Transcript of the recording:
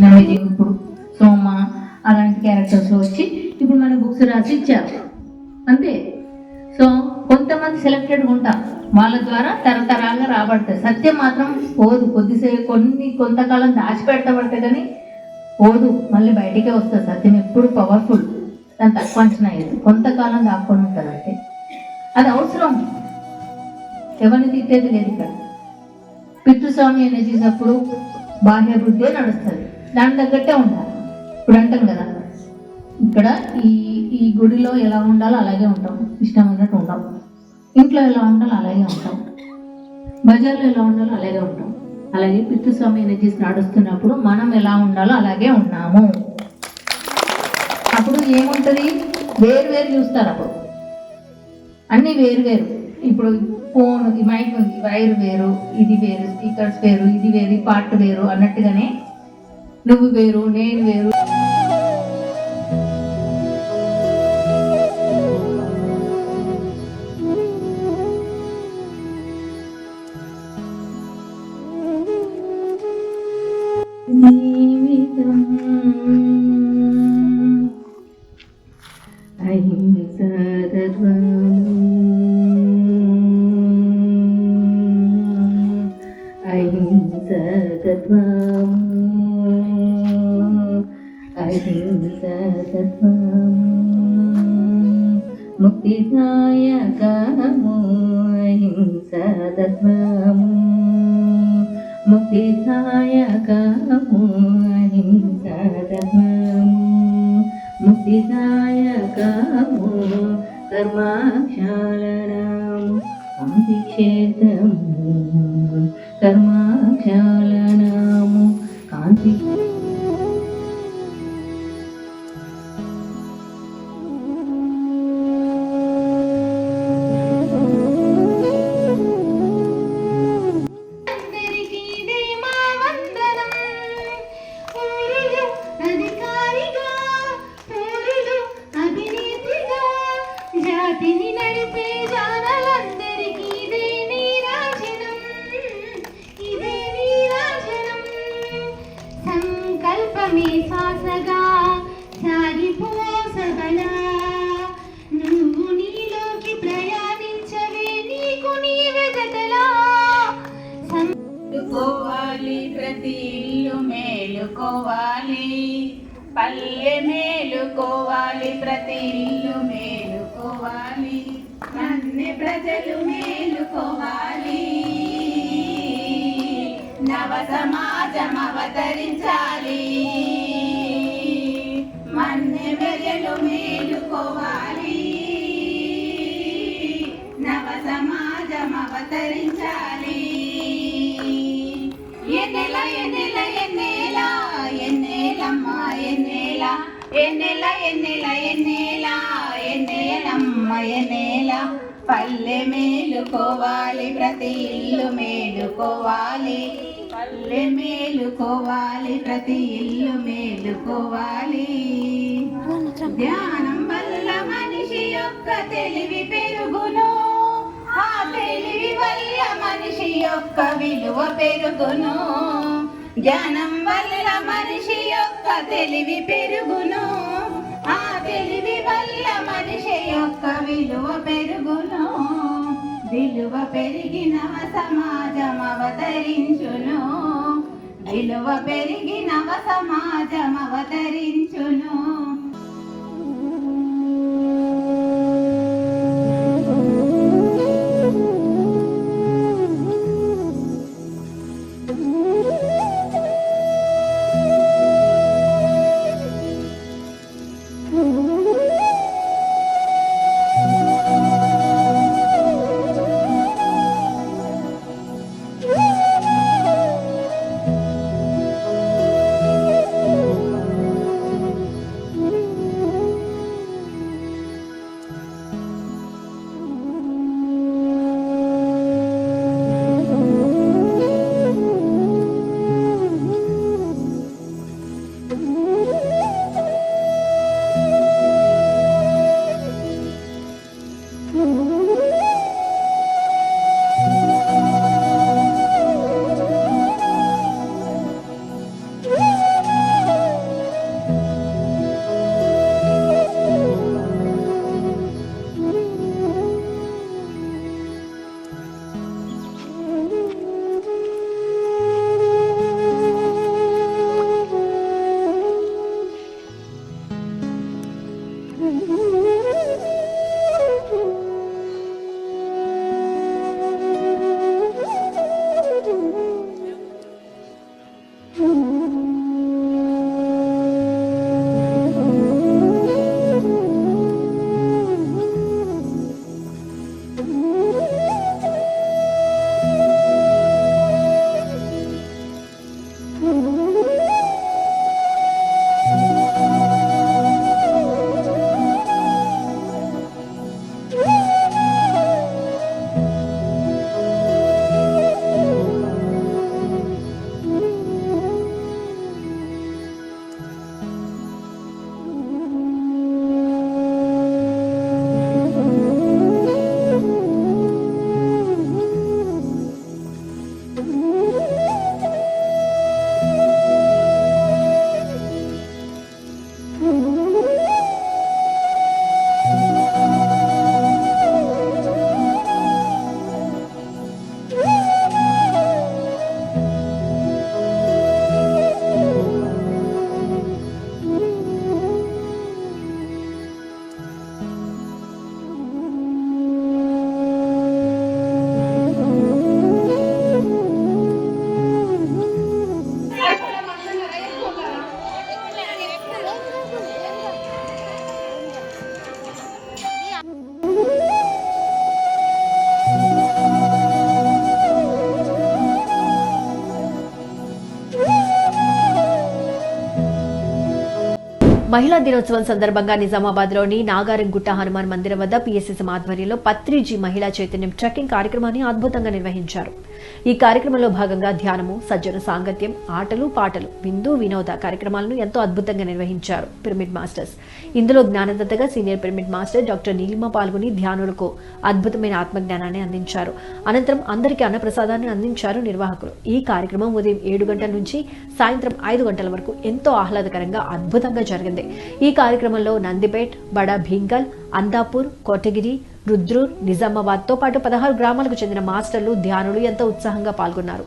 Amazing. ఇప్పుడు సోమ అలాంటి characters వచ్చి ఇప్పుడు మన బుక్స్ రాసి ఇచ్చారు అంతే. సో కొంతమంది సెలెక్టెడ్గా ఉంటారు, వాళ్ళ ద్వారా తరతరాలుగా రాబడతాయి. సత్యం మాత్రం పోదు, కొద్దిసేపు కొంతకాలం దాచిపెడతాబడితే కానీ పోదు, మళ్ళీ బయటికే వస్తుంది. సత్యం ఎప్పుడు పవర్ఫుల్, దాన్ని తక్కువ అంచనా వేయదు. కొంతకాలం దాక్కొని ఉంటుంది అంటే అది అవసరం, ఎవరిని తిట్టేది లేదు ఇక్కడ. పితృస్వామి ఎనర్జీస్ అప్పుడు బాహ్య బుద్ధే నడుస్తుంది, దాని తగ్గట్టే ఉండాలి. ఇప్పుడు అంటాం కదా, ఇక్కడ ఈ గుడిలో ఎలా ఉండాలో అలాగే ఉంటాం, ఇష్టం ఉన్నట్టు ఉంటాం. ఇంట్లో ఎలా ఉండాలో అలాగే ఉంటాం, బజార్లో ఎలా ఉండాలో అలాగే ఉంటాం. అలాగే పితృస్వామి ఎనర్జీస్ నడుస్తున్నప్పుడు మనం ఎలా ఉండాలో అలాగే ఉన్నాము. అప్పుడు ఏముంటుంది, వేరు వేరు చూస్తారు. అప్పుడు అన్నీ వేరు వేరు. ఇప్పుడు ఫోన్, ఈ మైక్ ఉంది, వైర్ వేరు, ఇది వేరు, స్పీకర్స్ వేరు, ఇది వేరు, ఈ పార్ట్ వేరు అన్నట్టుగానే నువ్వు వేరు, నేను వేరు. ముక్తిదాయకము అహింసతత్వము, ముక్తిదాయకము అహింసతత్వము, ముక్తిదాయకము కర్మాక్షాళనము కాంతిక్షేత్రము, కర్మాక్షాళనము కాంతి. ప్రతి ఇల్లు మేలుకోవాలి, పల్లె మేలుకోవాలి, ప్రతి ఇల్లు మేలుకోవాలి, అన్ని ప్రజలు మేలుకోవాలి, నవ సమాజం అవతరించాలి, మన్ని ప్రజలు మేలుకోవాలి, నవ సమాజం అవతరించాలి. ఎన్నెలా ఎన్నెలా ఎన్నెలా ఎన్నెలమ్మా ఎన్నెలా, ఎన్నెల ఎన్నెల ఎన్నెలా ఎన్నెలమ్మ ఎన్నెలా, పల్లె మేలుకోవాలి, ప్రతి ఇల్లు మేలుకోవాలి, పల్లె మేలుకోవాలి, ప్రతి ఇల్లు మేలుకోవాలి. ధ్యానం వల్ల మనిషి యొక్క తెలివి పెరుగును, ఆ తెలివి వల్ల మనిషి యొక్క విలువ పెరుగును, జ్ఞానం వల్ల మనిషి యొక్క తెలివి పెరుగును, ఆ తెలివి వల్ల మనిషి యొక్క విలువ పెరుగును, విలువ పెరిగిన సమాజం అవతరించును, విలువ పెరిగిన సమాజం అవతరించును. మహిళా దినోత్సవం సందర్భంగా నిజామాబాద్లోని నాగారంగుట్ట హనుమాన్ మందిరం వద్ద పిఎస్ఎస్ ఆధ్వర్యంలో పత్రిజీ మహిళా చైతన్యం ట్రెక్కింగ్ కార్యక్రమాన్ని అద్భుతంగా నిర్వహించారు. ఈ కార్యక్రమంలో భాగంగా ధ్యానము, సజ్జన సాంగత్యం, ఆటలు, పాటలు, విందు, వినోద కార్యక్రమాలను ఎంతో అద్భుతంగా నిర్వహించారు పిరమిడ్ మాస్టర్స్. ఇందులో జ్ఞానదత్తగా senior pyramid master doctor Neelima పాల్గొని ధ్యానులకు అద్భుతమైన ఆత్మజ్ఞానాన్ని అందించారు. అనంతరం అందరికీ అన్నప్రసాదాన్ని అందించారు నిర్వాహకులు. ఈ కార్యక్రమం ఉదయం 7 గంటల నుంచి సాయంత్రం 5 గంటల వరకు ఎంతో ఆహ్లాదకరంగా అద్భుతంగా జరిగింది. ఈ కార్యక్రమంలో నందిపేట్, బడా భీంగల్, అందాపూర్, కోటగిరి, రుద్రూర్, నిజామాబాద్తో పాటు 16 గ్రామాలకు చెందిన మాస్టర్లు, ధ్యానులు ఎంతో ఉత్సాహంగా పాల్గొన్నారు.